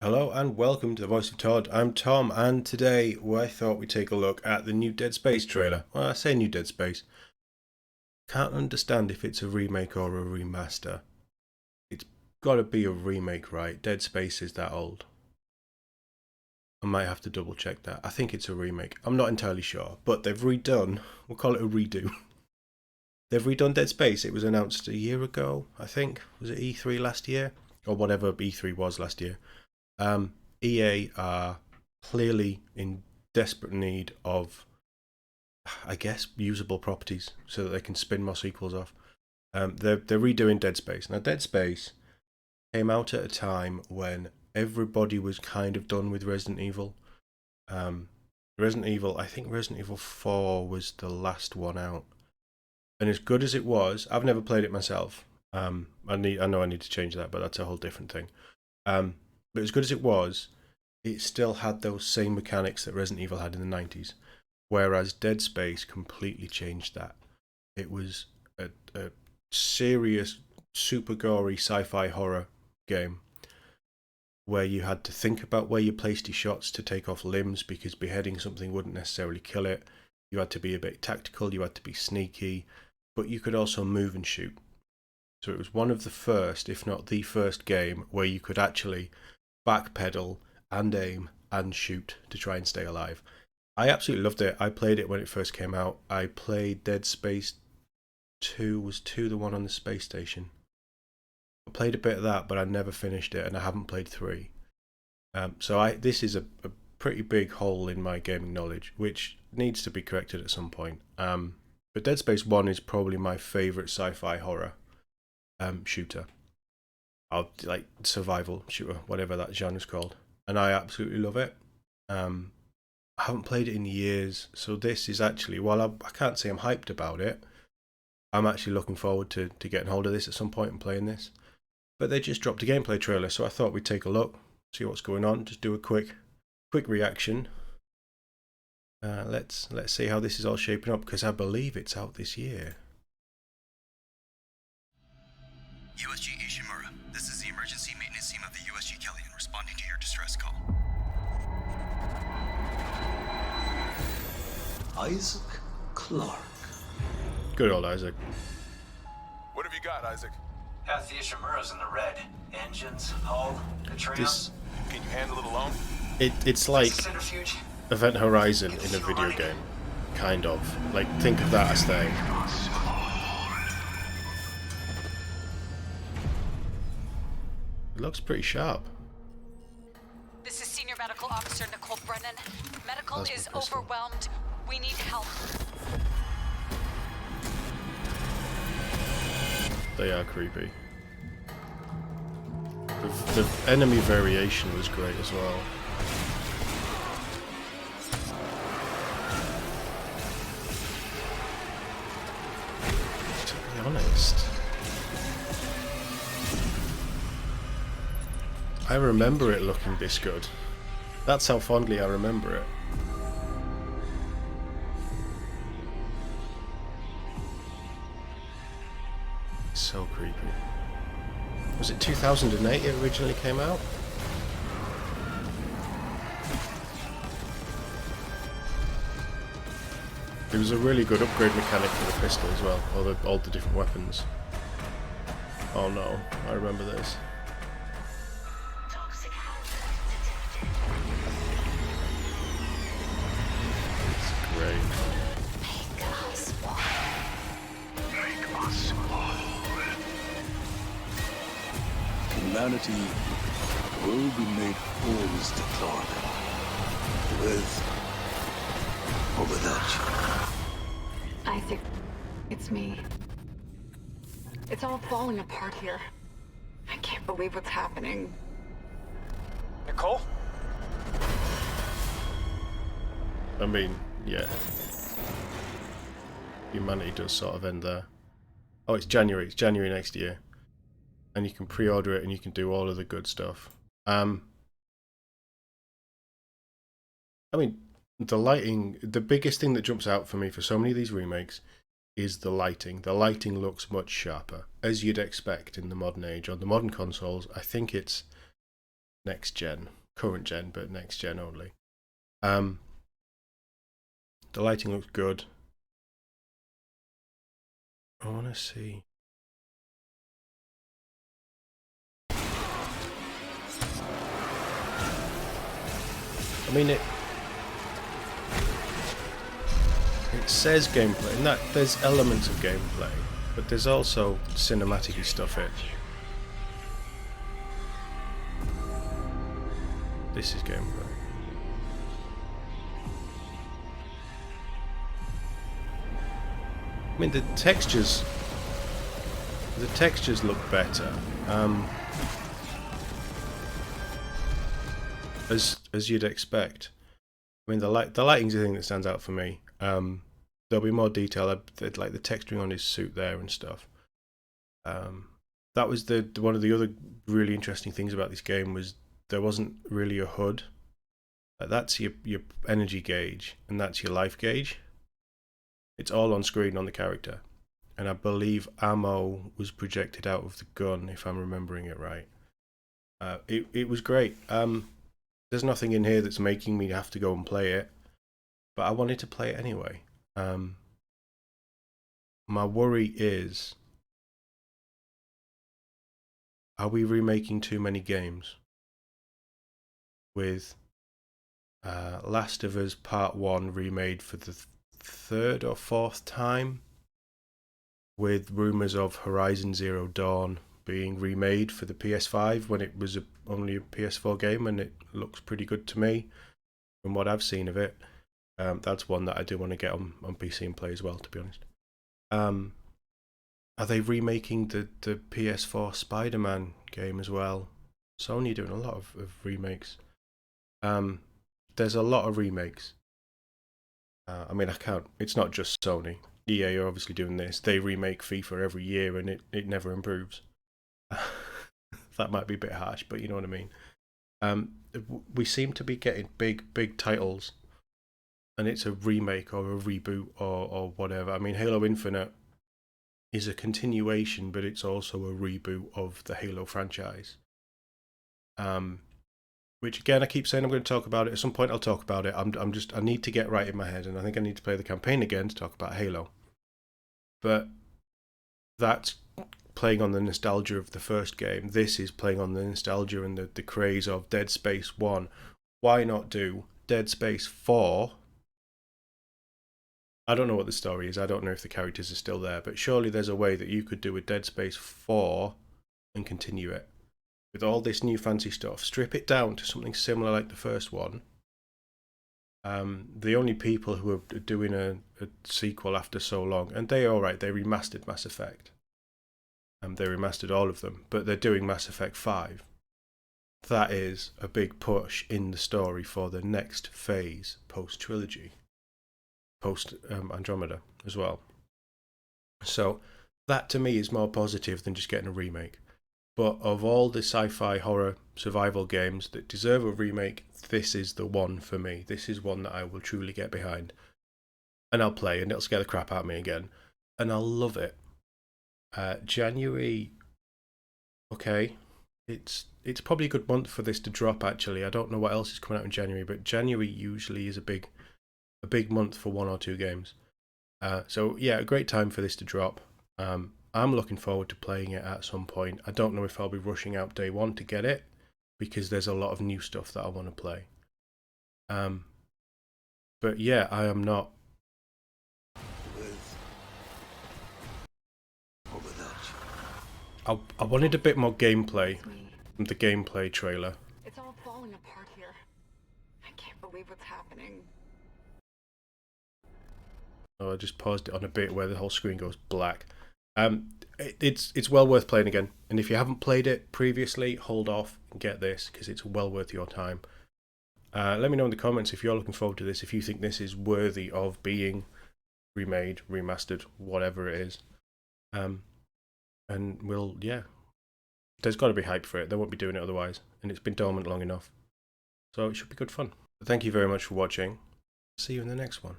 Hello and welcome to the Voice of Todd. I'm Tom, and today I thought we'd take a look at the new Dead Space trailer. Well, I say new Dead Space. Can't understand if it's a remake or a remaster. It's got to be a remake, right? Dead Space is that old. I might have to double check that. I think it's a remake. I'm not entirely sure, but they've redone. We'll call it a redo. They've redone Dead Space. It was announced a year ago, I think. Was it E3 last year? Or whatever E3 was last year. EA are clearly in desperate need of, I guess, usable properties so that they can spin more sequels off. They're redoing Dead Space. Now, Dead Space came out at a time when everybody was kind of done with Resident Evil. Resident Evil, I think Resident Evil 4 was the last one out. And as good as it was, I've never played it myself. I know I need to change that, but that's a whole different thing. But as good as it was, it still had those same mechanics that Resident Evil had in the 90s. Whereas Dead Space completely changed that. It was a serious, super gory sci-fi horror game where you had to think about where you placed your shots to take off limbs because beheading something wouldn't necessarily kill it. You had to be a bit tactical, you had to be sneaky, but you could also move and shoot. So it was one of the first, if not the first game where you could actually backpedal and aim and shoot to try and stay alive. I absolutely loved it. I played it when it first came out. I played Dead Space 2. Was 2 the one on the space station? I played a bit of that, but I never finished it, and I haven't played 3. So this is a pretty big hole in my gaming knowledge, which needs to be corrected at some point. But Dead Space 1 is probably my favourite sci-fi horror shooter. I'll like survival shooter, whatever that genre's called, and I absolutely love it. I haven't played it in years, so this is actually, while I can't say I'm hyped about it, I'm actually looking forward to getting hold of this at some point and playing this. But they just dropped a gameplay trailer, so I thought we'd take a look, see what's going on, just do a quick reaction. Let's see how this is all shaping up, because I believe it's out this year. USG Ishimura, this is the emergency maintenance team of the USG Kellyan responding to your distress call. Isaac Clarke. Good old Isaac. What have you got, Isaac? Half the Ishimura's in the red. Engines, hull, This Can you handle it alone? it's like centrifuge. Event Horizon in a video game, kind of. Like, think of that aesthetic. It looks pretty sharp. This is Senior Medical Officer Nicole Brennan. Medical That's is my pistol. overwhelmed. We need help. They are creepy. The enemy variation was great as well. To be honest, I remember it looking this good. That's how fondly I remember it. So creepy. Was it 2008 it originally came out? It was a really good upgrade mechanic for the pistol as well, all the different weapons. Oh no, I remember this. It's great. Humanity will be made whole, Mr. Clarke. With or without you. Isaac, it's me. It's all falling apart here. I can't believe what's happening. Nicole? I mean, yeah. Humanity does sort of end there. Oh, it's January next year. And you can pre-order it and you can do all of the good stuff. I mean, the lighting, the biggest thing that jumps out for me for so many of these remakes is the lighting. The lighting looks much sharper, as you'd expect in the modern age. On the modern consoles, I think it's next gen, current gen, but next gen only. The lighting looks good. I want to see. I mean, it says gameplay, and that there's elements of gameplay, but there's also cinematic-y stuff in. This is gameplay. I mean, the textures look better. As you'd expect. I mean, the lighting's the thing that stands out for me. There'll be more detail, like the texturing on his suit there and stuff. That was one of the other really interesting things about this game was there wasn't really a HUD. That's your energy gauge, and that's your life gauge. It's all on screen on the character, and I believe ammo was projected out of the gun, if I'm remembering it right. It was great. There's nothing in here that's making me have to go and play it, but I wanted to play it anyway. My worry is, are we remaking too many games? With Last of Us Part 1 remade for the third or fourth time, with rumours of Horizon Zero Dawn being remade for the PS5 when it was only a PS4 game, and it looks pretty good to me from what I've seen of it. That's one that I do want to get on PC and play as well, to be honest. Are they remaking the PS4 Spider-Man game as well? Sony doing a lot of remakes. There's a lot of remakes. I mean, it's not just Sony. EA are obviously doing this. They remake FIFA every year and it never improves. That might be a bit harsh, but you know what I mean. We seem to be getting big titles, and it's a remake or a reboot or whatever. I mean, Halo Infinite is a continuation, but it's also a reboot of the Halo franchise. Which again, I keep saying I'm going to talk about it. At some point I'll talk about it. I need to get right in my head, and I think I need to play the campaign again to talk about Halo. But that's playing on the nostalgia of the first game. This is playing on the nostalgia and the craze of Dead Space 1. Why not do Dead Space 4? I don't know what the story is. I don't know if the characters are still there, but surely there's a way that you could do a Dead Space 4 and continue it. With all this new fancy stuff, strip it down to something similar like the first one. The only people who are doing a sequel after so long, and they remastered Mass Effect. They remastered all of them, but they're doing Mass Effect 5. That is a big push in the story for the next phase, post-trilogy. Post Andromeda as well. So that to me is more positive than just getting a remake. But of all the sci-fi horror survival games that deserve a remake, this is the one for me. This is one that I will truly get behind. And I'll play, and it'll scare the crap out of me again. And I'll love it. January, okay. It's probably a good month for this to drop, actually. I don't know what else is coming out in January, but January usually is a big month for one or two games. So yeah, a great time for this to drop. I'm looking forward to playing it at some point. I don't know if I'll be rushing out day one to get it, because there's a lot of new stuff that I want to play. But yeah, I am not. I wanted a bit more gameplay from the gameplay trailer. It's all falling apart here. I can't believe what's happening. Oh, I just paused it on a bit where the whole screen goes black. It's well worth playing again, and if you haven't played it previously, hold off and get this, because it's well worth your time. Let me know in the comments if you're looking forward to this, if you think this is worthy of being remade, remastered, whatever it is. And there's got to be hype for it. They won't be doing it otherwise, and it's been dormant long enough. So it should be good fun. Thank you very much for watching. See you in the next one.